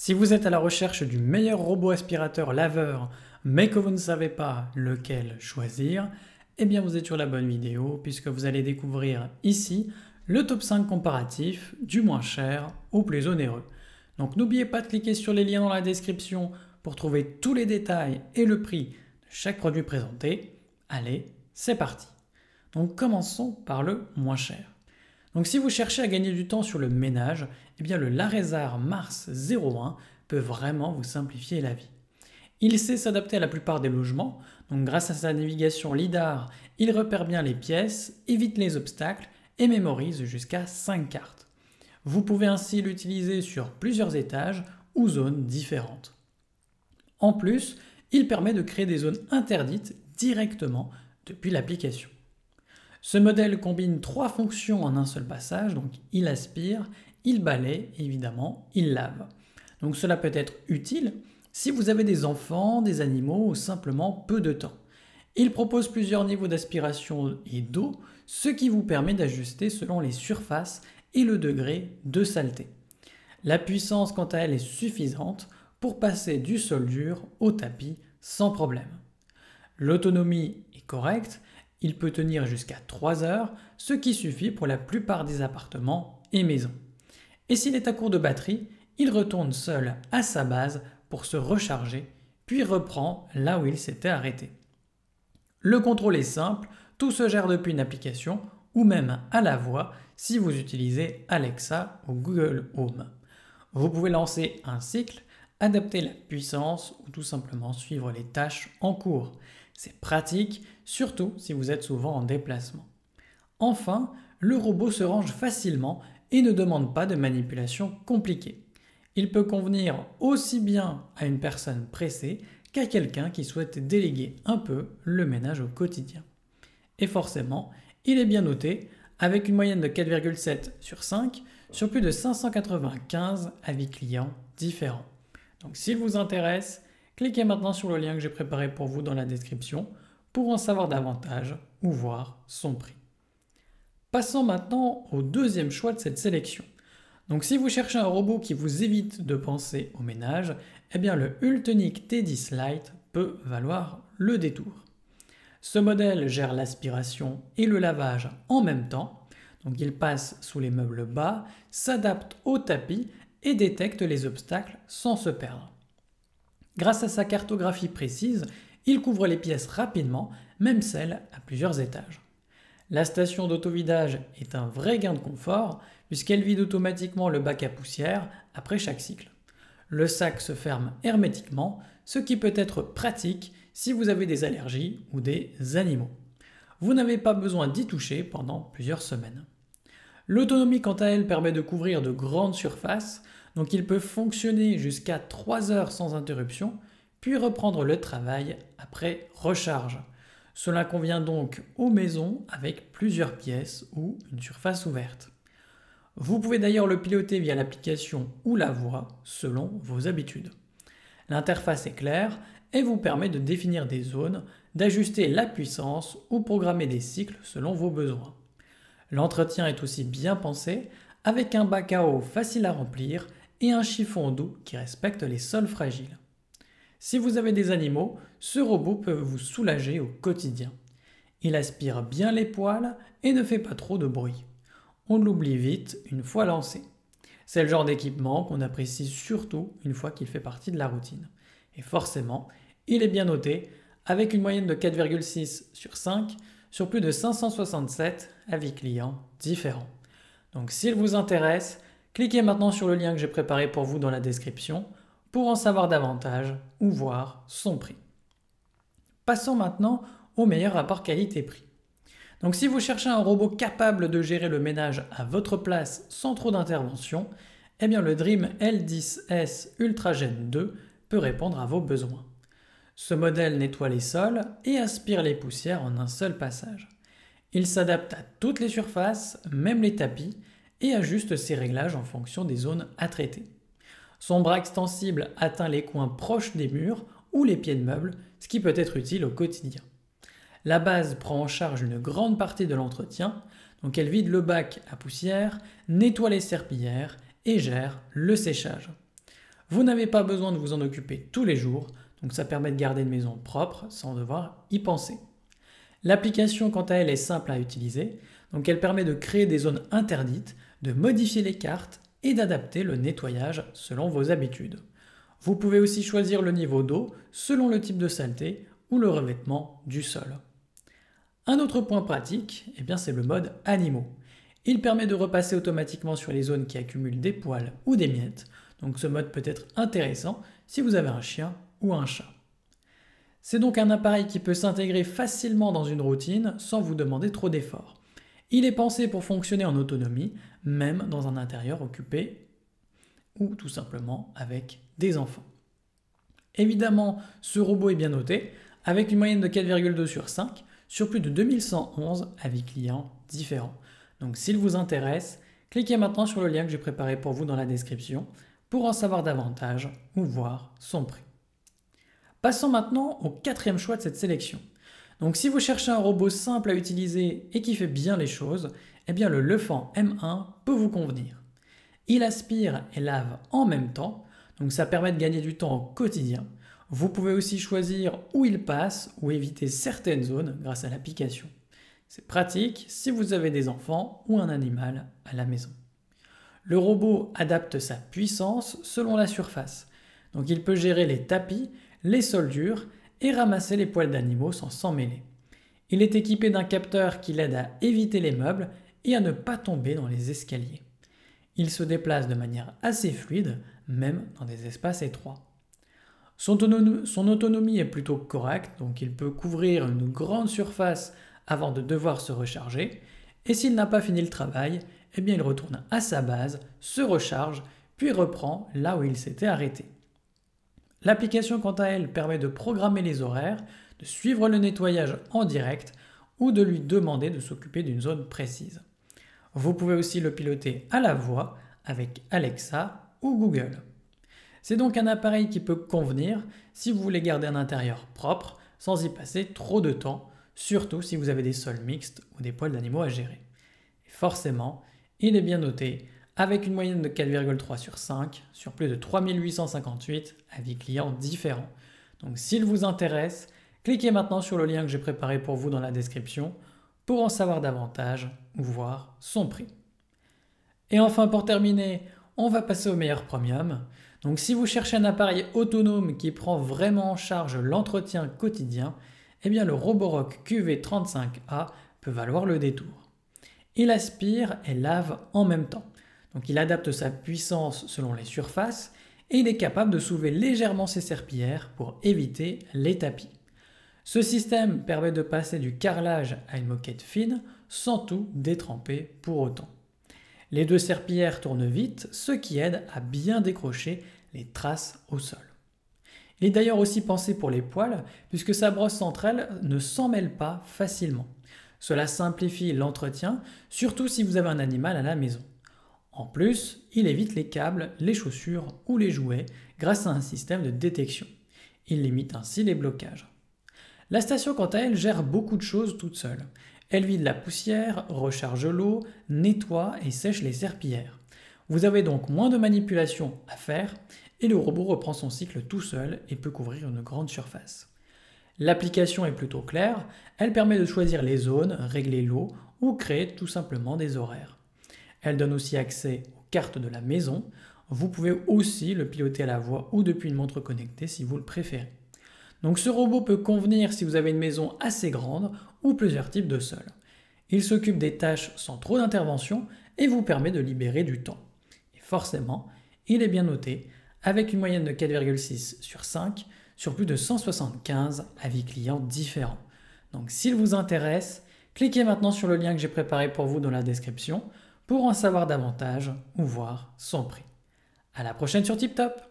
Si vous êtes à la recherche du meilleur robot aspirateur laveur, mais que vous ne savez pas lequel choisir, eh bien vous êtes sur la bonne vidéo puisque vous allez découvrir ici le top 5 comparatif du moins cher au plus onéreux. Donc n'oubliez pas de cliquer sur les liens dans la description pour trouver tous les détails et le prix de chaque produit présenté. Allez, c'est parti. Donc commençons par le moins cher. Donc si vous cherchez à gagner du temps sur le ménage, eh bien le Laresar Mars 01 peut vraiment vous simplifier la vie. Il sait s'adapter à la plupart des logements, donc grâce à sa navigation LiDAR, il repère bien les pièces, évite les obstacles et mémorise jusqu'à 5 cartes. Vous pouvez ainsi l'utiliser sur plusieurs étages ou zones différentes. En plus, il permet de créer des zones interdites directement depuis l'application. Ce modèle combine 3 fonctions en un seul passage, donc il aspire, il balaye et évidemment il lave. Donc cela peut être utile si vous avez des enfants, des animaux ou simplement peu de temps. Il propose plusieurs niveaux d'aspiration et d'eau, ce qui vous permet d'ajuster selon les surfaces et le degré de saleté. La puissance quant à elle est suffisante pour passer du sol dur au tapis sans problème. L'autonomie est correcte. Il peut tenir jusqu'à 3 heures, ce qui suffit pour la plupart des appartements et maisons. Et s'il est à court de batterie, il retourne seul à sa base pour se recharger, puis reprend là où il s'était arrêté. Le contrôle est simple, tout se gère depuis une application ou même à la voix si vous utilisez Alexa ou Google Home. Vous pouvez lancer un cycle, adapter la puissance ou tout simplement suivre les tâches en cours. C'est pratique, surtout si vous êtes souvent en déplacement. Enfin, le robot se range facilement et ne demande pas de manipulation compliquée. Il peut convenir aussi bien à une personne pressée qu'à quelqu'un qui souhaite déléguer un peu le ménage au quotidien. Et forcément, il est bien noté, avec une moyenne de 4,7 sur 5 sur plus de 595 avis clients différents. Donc s'il vous intéresse, cliquez maintenant sur le lien que j'ai préparé pour vous dans la description pour en savoir davantage ou voir son prix. Passons maintenant au deuxième choix de cette sélection. Donc si vous cherchez un robot qui vous évite de penser au ménage, eh bien le Ultonic T10 Lite peut valoir le détour. Ce modèle gère l'aspiration et le lavage en même temps, donc il passe sous les meubles bas, s'adapte au tapis et détecte les obstacles sans se perdre. Grâce à sa cartographie précise, il couvre les pièces rapidement, même celles à plusieurs étages. La station d'autovidage est un vrai gain de confort puisqu'elle vide automatiquement le bac à poussière après chaque cycle. Le sac se ferme hermétiquement, ce qui peut être pratique si vous avez des allergies ou des animaux. Vous n'avez pas besoin d'y toucher pendant plusieurs semaines. L'autonomie quant à elle permet de couvrir de grandes surfaces, donc il peut fonctionner jusqu'à 3 heures sans interruption, puis reprendre le travail après recharge. Cela convient donc aux maisons avec plusieurs pièces ou une surface ouverte. Vous pouvez d'ailleurs le piloter via l'application ou la voix selon vos habitudes. L'interface est claire et vous permet de définir des zones, d'ajuster la puissance ou programmer des cycles selon vos besoins. L'entretien est aussi bien pensé avec un bac à eau facile à remplir et un chiffon doux qui respecte les sols fragiles. Si vous avez des animaux, ce robot peut vous soulager au quotidien. Il aspire bien les poils et ne fait pas trop de bruit. On l'oublie vite une fois lancé. C'est le genre d'équipement qu'on apprécie surtout une fois qu'il fait partie de la routine. Et forcément, il est bien noté avec une moyenne de 4,6 sur 5 sur plus de 567 avis clients différents. Donc s'il vous intéresse, cliquez maintenant sur le lien que j'ai préparé pour vous dans la description pour en savoir davantage ou voir son prix. Passons maintenant au meilleur rapport qualité-prix. Donc si vous cherchez un robot capable de gérer le ménage à votre place sans trop d'intervention, eh bien le Dream L10S UltraGen 2 peut répondre à vos besoins. Ce modèle nettoie les sols et aspire les poussières en un seul passage. Il s'adapte à toutes les surfaces, même les tapis, et ajuste ses réglages en fonction des zones à traiter. Son bras extensible atteint les coins proches des murs ou les pieds de meubles, ce qui peut être utile au quotidien. La base prend en charge une grande partie de l'entretien, donc elle vide le bac à poussière, nettoie les serpillères et gère le séchage. Vous n'avez pas besoin de vous en occuper tous les jours, donc ça permet de garder une maison propre sans devoir y penser. L'application quant à elle est simple à utiliser, donc elle permet de créer des zones interdites, de modifier les cartes et d'adapter le nettoyage selon vos habitudes. Vous pouvez aussi choisir le niveau d'eau selon le type de saleté ou le revêtement du sol. Un autre point pratique, c'est le mode animaux. Il permet de repasser automatiquement sur les zones qui accumulent des poils ou des miettes, donc ce mode peut être intéressant si vous avez un chien ou un chat. C'est donc un appareil qui peut s'intégrer facilement dans une routine sans vous demander trop d'efforts. Il est pensé pour fonctionner en autonomie, même dans un intérieur occupé ou tout simplement avec des enfants. Évidemment, ce robot est bien noté, avec une moyenne de 4,2 sur 5, sur plus de 2111 avis clients différents. Donc s'il vous intéresse, cliquez maintenant sur le lien que j'ai préparé pour vous dans la description pour en savoir davantage ou voir son prix. Passons maintenant au quatrième choix de cette sélection. Donc si vous cherchez un robot simple à utiliser et qui fait bien les choses, le Lefant M1 peut vous convenir. Il aspire et lave en même temps, donc ça permet de gagner du temps au quotidien. Vous pouvez aussi choisir où il passe ou éviter certaines zones grâce à l'application. C'est pratique si vous avez des enfants ou un animal à la maison. Le robot adapte sa puissance selon la surface. Donc il peut gérer les tapis, les sols durs et ramasser les poils d'animaux sans s'en mêler. Il est équipé d'un capteur qui l'aide à éviter les meubles et à ne pas tomber dans les escaliers. Il se déplace de manière assez fluide, même dans des espaces étroits. Son autonomie est plutôt correcte, donc il peut couvrir une grande surface avant de devoir se recharger, et s'il n'a pas fini le travail, il retourne à sa base, se recharge, puis reprend là où il s'était arrêté. L'application quant à elle permet de programmer les horaires, de suivre le nettoyage en direct ou de lui demander de s'occuper d'une zone précise. Vous pouvez aussi le piloter à la voix avec Alexa ou Google. C'est donc un appareil qui peut convenir si vous voulez garder un intérieur propre sans y passer trop de temps, surtout si vous avez des sols mixtes ou des poils d'animaux à gérer. Et forcément, il est bien noté avec une moyenne de 4,3 sur 5 sur plus de 3858 avis clients différents. Donc s'il vous intéresse, cliquez maintenant sur le lien que j'ai préparé pour vous dans la description pour en savoir davantage ou voir son prix. Et enfin pour terminer, on va passer au meilleur premium. Donc si vous cherchez un appareil autonome qui prend vraiment en charge l'entretien quotidien, le Roborock QV35A peut valoir le détour. Il aspire et lave en même temps. Donc il adapte sa puissance selon les surfaces et il est capable de soulever légèrement ses serpillères pour éviter les tapis. Ce système permet de passer du carrelage à une moquette fine sans tout détremper pour autant. Les deux serpillères tournent vite, ce qui aide à bien décrocher les traces au sol. Il est d'ailleurs aussi pensé pour les poils puisque sa brosse entre elles ne s'en mêle pas facilement. Cela simplifie l'entretien, surtout si vous avez un animal à la maison. En plus, il évite les câbles, les chaussures ou les jouets grâce à un système de détection. Il limite ainsi les blocages. La station quant à elle gère beaucoup de choses toute seule. Elle vide la poussière, recharge l'eau, nettoie et sèche les serpillères. Vous avez donc moins de manipulations à faire et le robot reprend son cycle tout seul et peut couvrir une grande surface. L'application est plutôt claire, elle permet de choisir les zones, régler l'eau ou créer tout simplement des horaires. Elle donne aussi accès aux cartes de la maison. Vous pouvez aussi le piloter à la voix ou depuis une montre connectée si vous le préférez. Donc ce robot peut convenir si vous avez une maison assez grande ou plusieurs types de sols. Il s'occupe des tâches sans trop d'intervention et vous permet de libérer du temps. Et forcément, il est bien noté avec une moyenne de 4,6 sur 5 sur plus de 175 avis clients différents. Donc s'il vous intéresse, cliquez maintenant sur le lien que j'ai préparé pour vous dans la description pour en savoir davantage ou voir son prix. À la prochaine sur TipTop!